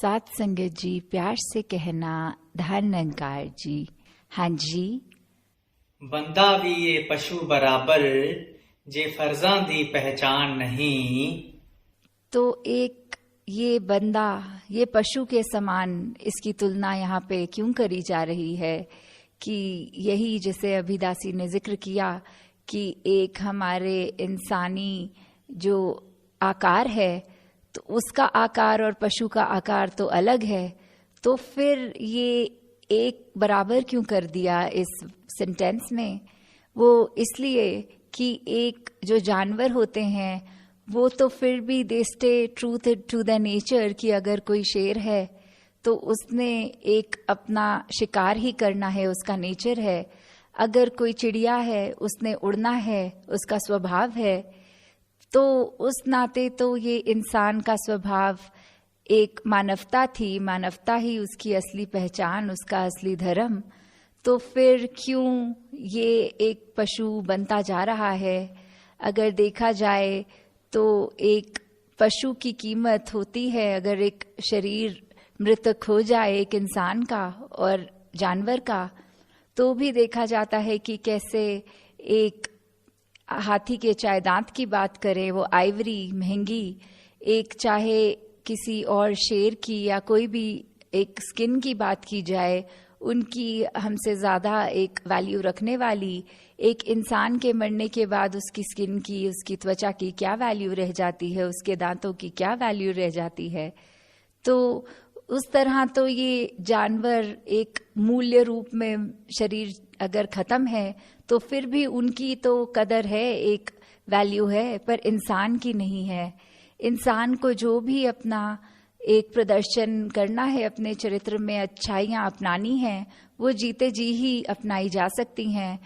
साथ संगत जी, प्यार से कहना धन्यकार जी। हाँ जी। बंदा भी ये पशु बराबर, जे फर्जां दी पहचान नहीं। तो एक ये बंदा ये पशु के समान, इसकी तुलना यहाँ पे क्यों करी जा रही है कि यही जैसे अभिदासी ने जिक्र किया कि एक हमारे इंसानी जो आकार है तो उसका आकार और पशु का आकार तो अलग है, तो फिर ये एक बराबर क्यों कर दिया इस सेंटेंस में? वो इसलिए कि एक जो जानवर होते हैं वो तो फिर भी they stay truth to the nature, कि अगर कोई शेर है तो उसने एक अपना शिकार ही करना है, उसका नेचर है। अगर कोई चिड़िया है उसने उड़ना है, उसका स्वभाव है। तो उस नाते तो ये इंसान का स्वभाव एक मानवता थी, मानवता ही उसकी असली पहचान, उसका असली धर्म। तो फिर क्यों ये एक पशु बनता जा रहा है? अगर देखा जाए तो एक पशु की कीमत होती है, अगर एक शरीर मृतक हो जाए एक इंसान का और जानवर का, तो भी देखा जाता है कि कैसे एक हाथी के चाहे दांत की बात करें, वो आइवरी महंगी, एक चाहे किसी और शेर की या कोई भी एक स्किन की बात की जाए, उनकी हमसे ज़्यादा एक वैल्यू रखने वाली एक इंसान के मरने के बाद उसकी स्किन की, उसकी त्वचा की क्या वैल्यू रह जाती है, उसके दांतों की क्या वैल्यू रह जाती है। तो उस तरह तो ये जानवर एक मूल्य रूप में शरीर अगर ख़त्म है तो फिर भी उनकी तो कदर है, एक वैल्यू है, पर इंसान की नहीं है। इंसान को जो भी अपना एक प्रदर्शन करना है, अपने चरित्र में अच्छाइयाँ अपनानी हैं, वो जीते जी ही अपनाई जा सकती हैं।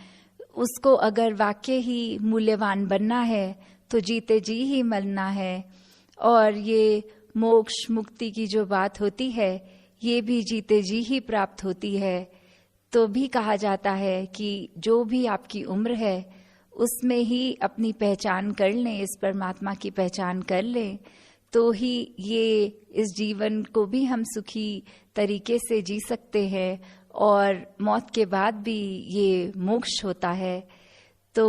उसको अगर वाकई ही मूल्यवान बनना है तो जीते जी ही मरना है। और ये मोक्ष मुक्ति की जो बात होती है ये भी जीते जी ही प्राप्त होती है। तो भी कहा जाता है कि जो भी आपकी उम्र है उसमें ही अपनी पहचान कर लें, इस परमात्मा की पहचान कर लें, तो ही ये इस जीवन को भी हम सुखी तरीके से जी सकते हैं और मौत के बाद भी ये मोक्ष होता है। तो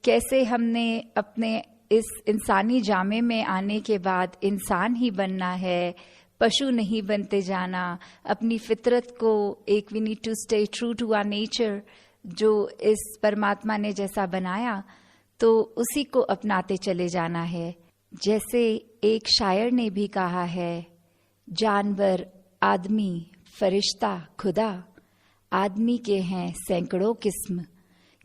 कैसे हमने अपने इस इंसानी जामे में आने के बाद इंसान ही बनना है, पशु नहीं बनते जाना, अपनी फितरत को एक we need to stay true to our nature, जो इस परमात्मा ने जैसा बनाया तो उसी को अपनाते चले जाना है। जैसे एक शायर ने भी कहा है, जानवर, आदमी, फरिश्ता, खुदा, आदमी के हैं सैकड़ों किस्म,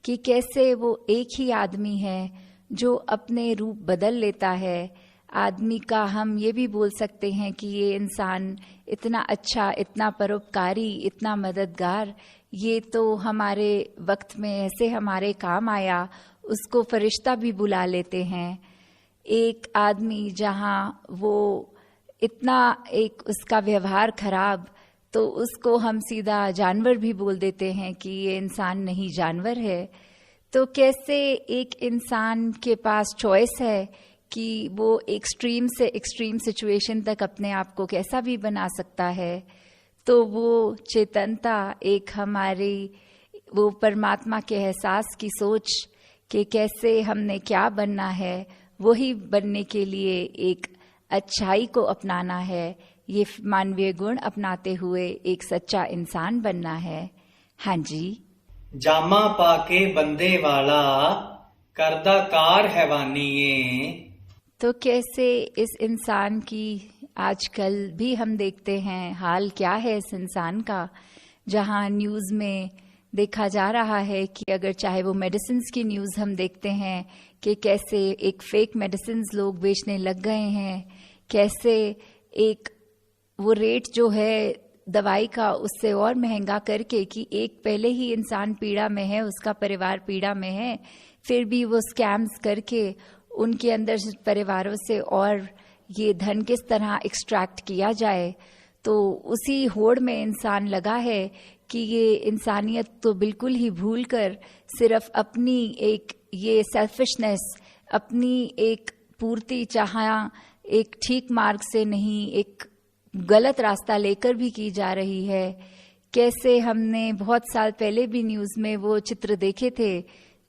कि कैसे वो एक ही आदमी है जो अपने रूप बदल लेता है। आदमी का हम ये भी बोल सकते हैं कि ये इंसान इतना अच्छा, इतना परोपकारी, इतना मददगार, ये तो हमारे वक्त में ऐसे हमारे काम आया, उसको फरिश्ता भी बुला लेते हैं। एक आदमी जहाँ वो इतना एक उसका व्यवहार खराब, तो उसको हम सीधा जानवर भी बोल देते हैं कि ये इंसान नहीं जानवर है। तो कैसे एक इंसान के पास चॉइस है कि वो एक्सट्रीम से एक्सट्रीम सिचुएशन तक अपने आप को कैसा भी बना सकता है। तो वो चेतनता, एक हमारी वो परमात्मा के एहसास की सोच कि कैसे हमने क्या बनना है, वही बनने के लिए एक अच्छाई को अपनाना है, ये मानवीय गुण अपनाते हुए एक सच्चा इंसान बनना है। हाँ जी। जामा पाके बंदे वाला, करदा कार हैवानिये। तो कैसे इस इंसान की आजकल भी हम देखते हैं हाल क्या है इस इंसान का, जहां न्यूज़ में देखा जा रहा है कि अगर चाहे वो मेडिसिन्स की न्यूज़ हम देखते हैं कि कैसे एक फेक मेडिसिन्स लोग बेचने लग गए हैं, कैसे एक वो रेट जो है दवाई का उससे और महंगा करके कि एक पहले ही इंसान पीड़ा में है, उसका परिवार पीड़ा में है, फिर भी वो स्कैम्स करके उनके अंदर परिवारों से और ये धन किस तरह एक्सट्रैक्ट किया जाए। तो उसी होड़ में इंसान लगा है कि ये इंसानियत तो बिल्कुल ही भूल कर सिर्फ अपनी एक ये सेल्फिशनेस, अपनी एक पूर्ति चाहा एक ठीक मार्ग से नहीं, एक गलत रास्ता लेकर भी की जा रही है। कैसे हमने बहुत साल पहले भी न्यूज में वो चित्र देखे थे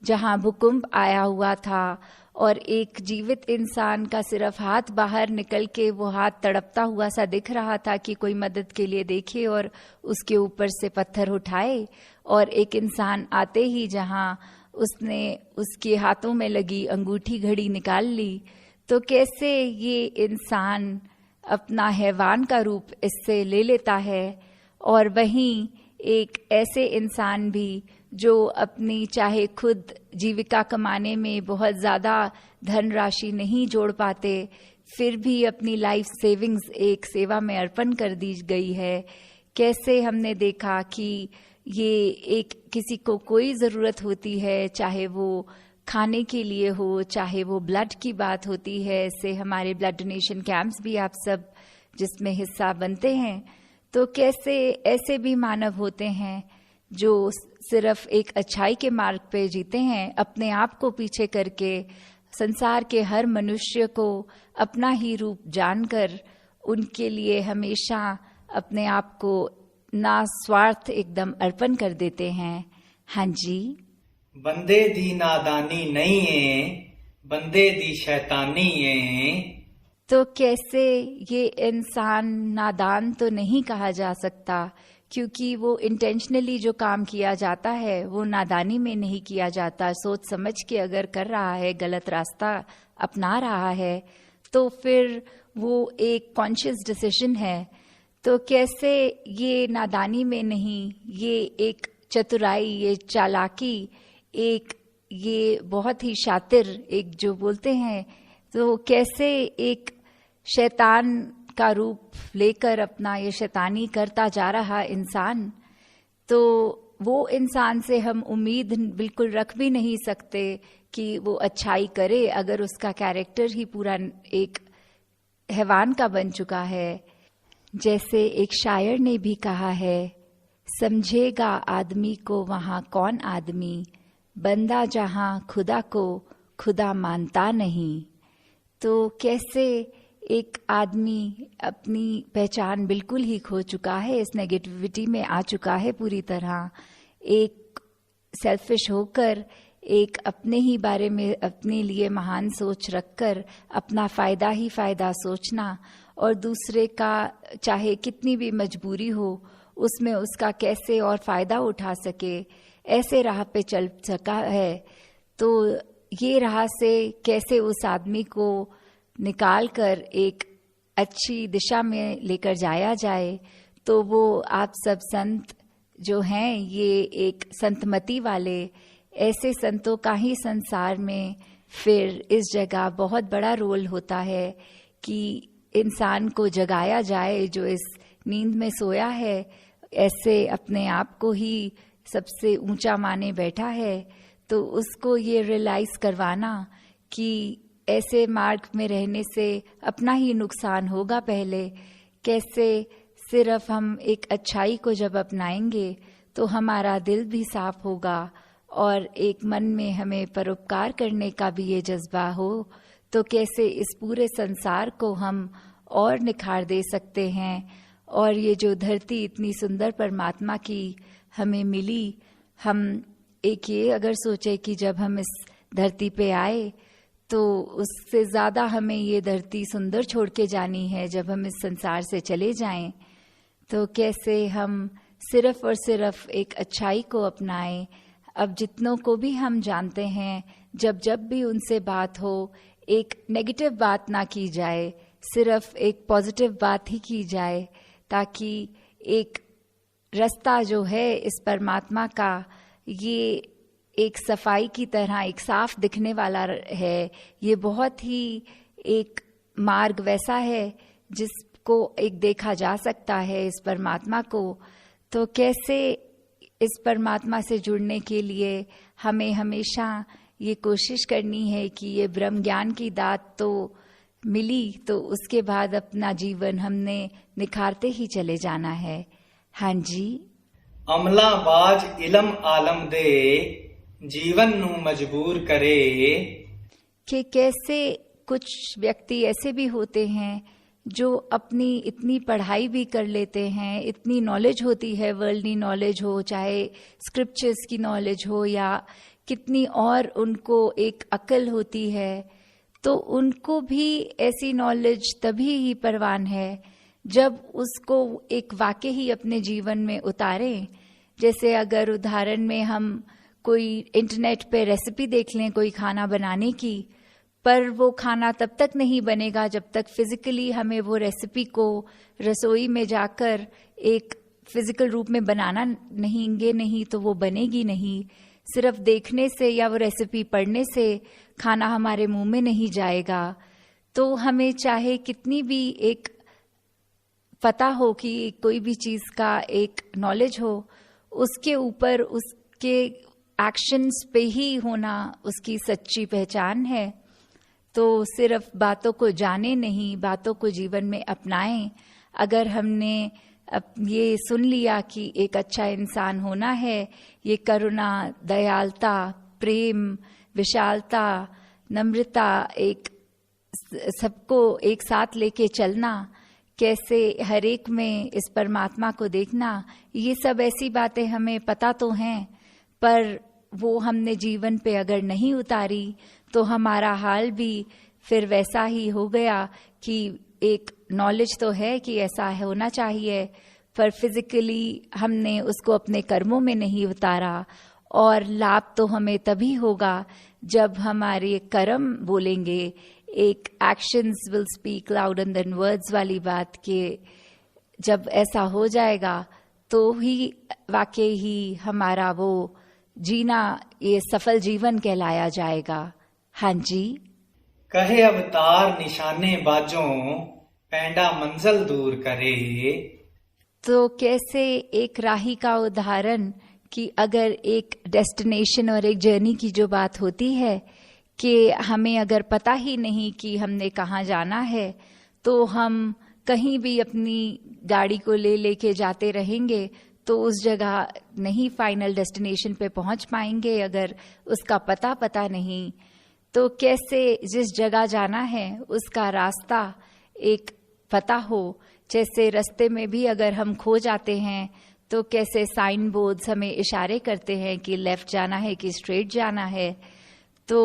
जहां भूकंप आया हुआ था और एक जीवित इंसान का सिर्फ हाथ बाहर निकल के वो हाथ तड़पता हुआ सा दिख रहा था कि कोई मदद के लिए देखे और उसके ऊपर से पत्थर उठाए, और एक इंसान आते ही जहां उसने उसके हाथों में लगी अंगूठी घड़ी निकाल ली। तो कैसे ये इंसान अपना हैवान का रूप इससे ले लेता है, और वहीं एक ऐसे इंसान भी जो अपनी चाहे खुद जीविका कमाने में बहुत ज़्यादा धनराशि नहीं जोड़ पाते, फिर भी अपनी लाइफ सेविंग्स एक सेवा में अर्पण कर दी गई है। कैसे हमने देखा कि ये एक किसी को कोई ज़रूरत होती है, चाहे वो खाने के लिए हो, चाहे वो ब्लड की बात होती है। इससे हमारे ब्लड डोनेशन कैंप्स भी आप सब जिसमें हिस्सा बनते हैं, तो कैसे ऐसे भी मानव होते हैं जो सिर्फ एक अच्छाई के मार्ग पे जीते हैं, अपने आप को पीछे करके संसार के हर मनुष्य को अपना ही रूप जानकर उनके लिए हमेशा अपने आप को ना स्वार्थ एकदम अर्पण कर देते हैं। हाँ जी, बंदे दी नादानी नहीं है, बंदे दी शैतानी है। तो कैसे ये इंसान नादान तो नहीं कहा जा सकता, क्योंकि वो इंटेंशनली जो काम किया जाता है वो नादानी में नहीं किया जाता। सोच समझ के अगर कर रहा है, गलत रास्ता अपना रहा है, तो फिर वो एक कॉन्शियस डिसीजन है। तो कैसे ये नादानी में नहीं, ये एक चतुराई, ये चालाकी, एक ये बहुत ही शातिर, एक जो बोलते हैं, तो कैसे एक शैतान का रूप लेकर अपना ये शैतानी करता जा रहा इंसान, तो वो इंसान से हम उम्मीद बिल्कुल रख भी नहीं सकते कि वो अच्छाई करे अगर उसका कैरेक्टर ही पूरा एक हैवान का बन चुका है। जैसे एक शायर ने भी कहा है, समझेगा आदमी को वहाँ कौन आदमी, बंदा जहाँ खुदा को खुदा मानता नहीं। तो कैसे एक आदमी अपनी पहचान बिल्कुल ही खो चुका है, इस नेगेटिविटी में आ चुका है पूरी तरह, एक सेल्फिश होकर, एक अपने ही बारे में अपने लिए महान सोच रखकर अपना फ़ायदा ही फ़ायदा सोचना, और दूसरे का चाहे कितनी भी मजबूरी हो उसमें उसका कैसे और फ़ायदा उठा सके, ऐसे राह पे चल सका है। तो ये राह से कैसे उस आदमी को निकाल कर एक अच्छी दिशा में लेकर जाया जाए, तो वो आप सब संत जो हैं, ये एक संतमति वाले ऐसे संतों का ही संसार में फिर इस जगह बहुत बड़ा रोल होता है कि इंसान को जगाया जाए जो इस नींद में सोया है, ऐसे अपने आप को ही सबसे ऊंचा माने बैठा है। तो उसको ये रियलाइज करवाना कि ऐसे मार्ग में रहने से अपना ही नुकसान होगा पहले, कैसे सिर्फ हम एक अच्छाई को जब अपनाएंगे तो हमारा दिल भी साफ होगा और एक मन में हमें परोपकार करने का भी ये जज्बा हो, तो कैसे इस पूरे संसार को हम और निखार दे सकते हैं। और ये जो धरती इतनी सुंदर परमात्मा की हमें मिली, हम एक ये अगर सोचे कि जब हम इस धरती पे आए तो उससे ज़्यादा हमें ये धरती सुंदर छोड़ के जानी है जब हम इस संसार से चले जाएं, तो कैसे हम सिर्फ और सिर्फ एक अच्छाई को अपनाएं। अब जितनों को भी हम जानते हैं, जब जब भी उनसे बात हो, एक नेगेटिव बात ना की जाए, सिर्फ एक पॉजिटिव बात ही की जाए, ताकि एक रास्ता जो है इस परमात्मा का, ये एक सफाई की तरह एक साफ दिखने वाला है। ये बहुत ही एक मार्ग वैसा है जिसको एक देखा जा सकता है इस परमात्मा को। तो कैसे इस परमात्मा से जुड़ने के लिए हमें हमेशा ये कोशिश करनी है कि ये ब्रह्म ज्ञान की दात तो मिली, तो उसके बाद अपना जीवन हमने निखारते ही चले जाना है। हाँ जी, अमला बाज इलम आलम दे, जीवन नू मजबूर करे। कि कैसे कुछ व्यक्ति ऐसे भी होते हैं जो अपनी इतनी पढ़ाई भी कर लेते हैं, इतनी नॉलेज होती है, वर्ल्डली नॉलेज हो, चाहे स्क्रिप्चर्स की नॉलेज हो या कितनी और उनको एक अकल होती है, तो उनको भी ऐसी नॉलेज तभी ही परवान है जब उसको एक वाकई ही अपने जीवन में उतारें। जैसे अगर उदाहरण में हम कोई इंटरनेट पे रेसिपी देख लें कोई खाना बनाने की, पर वो खाना तब तक नहीं बनेगा जब तक फिजिकली हमें वो रेसिपी को रसोई में जाकर एक फिजिकल रूप में बनाना नहीं तो वो बनेगी नहीं। सिर्फ देखने से या वो रेसिपी पढ़ने से खाना हमारे मुंह में नहीं जाएगा। तो हमें चाहे कितनी भी एक पता हो कि कोई भी चीज का एक नॉलेज हो, उसके ऊपर उसके एक्शंस पे ही होना उसकी सच्ची पहचान है। तो सिर्फ बातों को जाने नहीं, बातों को जीवन में अपनाएं। अगर हमने ये सुन लिया कि एक अच्छा इंसान होना है, ये करुणा, दयालुता, प्रेम, विशालता, नम्रता, एक सबको एक साथ लेके चलना, कैसे हर एक में इस परमात्मा को देखना, ये सब ऐसी बातें हमें पता तो हैं, पर वो हमने जीवन पे अगर नहीं उतारी तो हमारा हाल भी फिर वैसा ही हो गया कि एक नॉलेज तो है कि ऐसा होना चाहिए, पर फिजिकली हमने उसको अपने कर्मों में नहीं उतारा। और लाभ तो हमें तभी होगा जब हमारे कर्म बोलेंगे, एक actions will speak louder than words वाली बात के जब ऐसा हो जाएगा तो ही वाकई ही हमारा वो जीना ये सफल जीवन कहलाया जाएगा। हाँ जी। कहे अवतार निशाने बाजों, पैंडा मंजिल दूर करे। तो कैसे एक राही का उदाहरण कि अगर एक डेस्टिनेशन और एक जर्नी की जो बात होती है कि हमें अगर पता ही नहीं कि हमने कहाँ जाना है, तो हम कहीं भी अपनी गाड़ी को लेके जाते रहेंगे तो उस जगह नहीं फाइनल डेस्टिनेशन पे पहुंच पाएंगे अगर उसका पता नहीं। तो कैसे जिस जगह जाना है उसका रास्ता एक पता हो। जैसे रास्ते में भी अगर हम खो जाते हैं तो कैसे साइन बोर्ड्स हमें इशारे करते हैं कि लेफ्ट जाना है कि स्ट्रेट जाना है। तो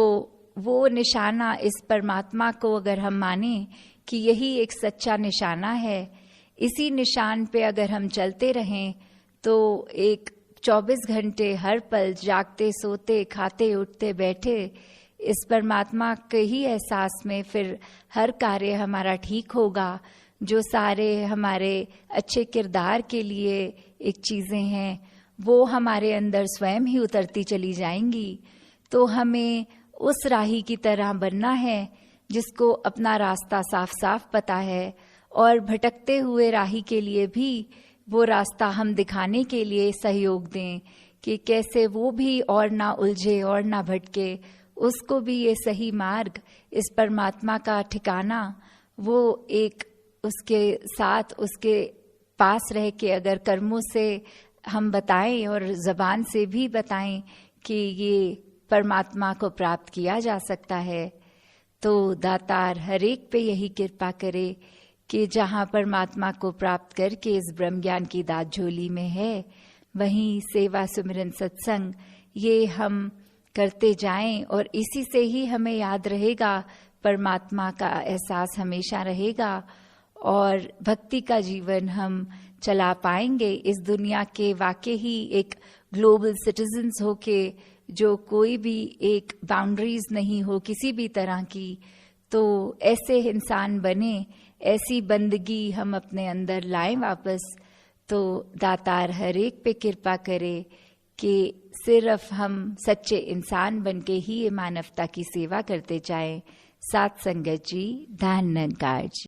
वो निशाना इस परमात्मा को अगर हम माने कि यही एक सच्चा निशाना है, इसी निशान पे अगर हम चलते रहें तो एक 24 घंटे हर पल जागते सोते खाते उठते बैठे इस परमात्मा के ही एहसास में फिर हर कार्य हमारा ठीक होगा। जो सारे हमारे अच्छे किरदार के लिए एक चीज़ें हैं वो हमारे अंदर स्वयं ही उतरती चली जाएंगी। तो हमें उस राही की तरह बनना है जिसको अपना रास्ता साफ साफ पता है, और भटकते हुए राही के लिए भी वो रास्ता हम दिखाने के लिए सहयोग दें कि कैसे वो भी और ना उलझे और ना भटके, उसको भी ये सही मार्ग इस परमात्मा का ठिकाना वो एक उसके साथ उसके पास रह के अगर कर्मों से हम बताएं और जबान से भी बताएं कि ये परमात्मा को प्राप्त किया जा सकता है। तो दातार हर एक पे यही कृपा करे कि जहाँ परमात्मा को प्राप्त करके इस ब्रह्म ज्ञान की दात झोली में है, वहीं सेवा सुमिरन सत्संग ये हम करते जाएं और इसी से ही हमें याद रहेगा, परमात्मा का एहसास हमेशा रहेगा और भक्ति का जीवन हम चला पाएंगे इस दुनिया के वाकई ही एक ग्लोबल सिटीजन्स होके, जो कोई भी एक बाउंड्रीज नहीं हो किसी भी तरह की। तो ऐसे इंसान बने, ऐसी बंदगी हम अपने अंदर लाएं वापस। तो दातार हर एक पे कृपा करे कि सिर्फ हम सच्चे इंसान बनके ही ये मानवता की सेवा करते जाएं। साथ संगत जी, धन्यवाद जी।